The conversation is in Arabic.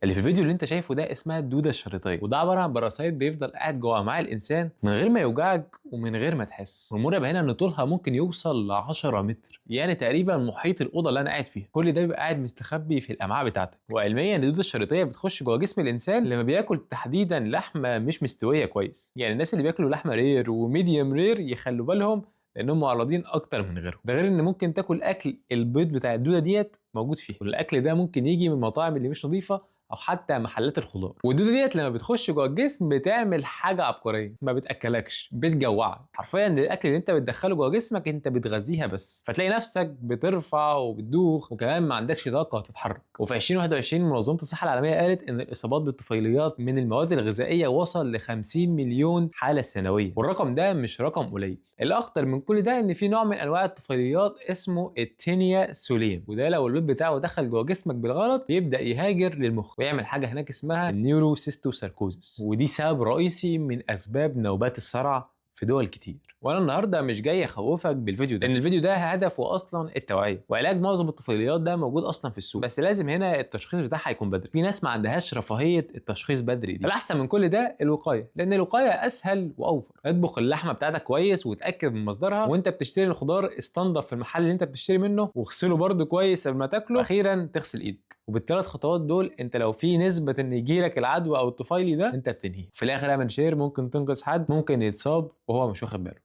اللي في الفيديو اللي انت شايفه ده اسمها الدوده الشريطيه، وده عباره عن باراسايت بيفضل قاعد جوه امعاء الانسان من غير ما يوجعك ومن غير ما تحس. والمرعب هنا ان طولها ممكن يوصل ل 10 متر، يعني تقريبا محيط الاوضه اللي انا قاعد فيها. كل ده بيبقى قاعد مستخبي في الامعاء بتاعتك. وعلميا الدوده الشريطيه بتخش جوه جسم الانسان لما بياكل تحديدا لحمه مش مستويه كويس. يعني الناس اللي بياكلوا لحمه رير وميديوم رير يخلوا بالهم لانهم معرضين اكتر من غيرهم. ده غير ان ممكن تاكل اكل البيض بتاع الدوده ديت موجود فيه، والاكل ده ممكن يجي من المطاعم اللي مش نظيفه او حتى محلات الخضار. والدوده ديت لما بتخش جوه الجسم بتعمل حاجه عبقريه، ما بتاكلكش، بتجوعك حرفيا. الاكل اللي انت بتدخله جوه جسمك انت بتغذيها بس، فتلاقي نفسك بترفع وبتدوخ وكمان ما عندكش طاقه تتحرك. وفي 2021 منظمه الصحه العالميه قالت ان الاصابات بالطفيليات من المواد الغذائيه وصل ل 50 مليون حاله سنويا، والرقم ده مش رقم قليل. الاخطر من كل ده ان في نوع من انواع الطفيليات اسمه التينيا سوليم، وده لو اللود بتاعه دخل جوه جسمك بالغلط يبدا يهاجر للمخ ويعمل حاجه هناك اسمها النيوروسيستوساركوزس، ودي سبب رئيسي من اسباب نوبات الصرع في دول كتير. وانا النهارده مش جاي اخوفك بالفيديو ده، لان الفيديو ده هدفه اصلا التوعيه وعلاج معظم الطفيليات. ده موجود اصلا في السوق، بس لازم هنا التشخيص بتاعها يكون بدري. في ناس ما عندهاش رفاهيه التشخيص بدري دي، فالاحسن من كل ده الوقايه، لان الوقايه اسهل واوفر. اطبخ اللحمه بتاعتك كويس وتاكد من مصدرها، وانت بتشتري الخضار استنضف في المحل اللي انت بتشتري منه واغسله برده كويس قبل ما تاكله. واخيرا تغسل ايدك. وبالثلاث خطوات دول انت لو في نسبه ان يجيلك العدوى او الطفيلي ده انت بتنهيه. في الاخر اعمل شير، ممكن تنقذ حد ممكن يتصاب وهو مش واخد باله.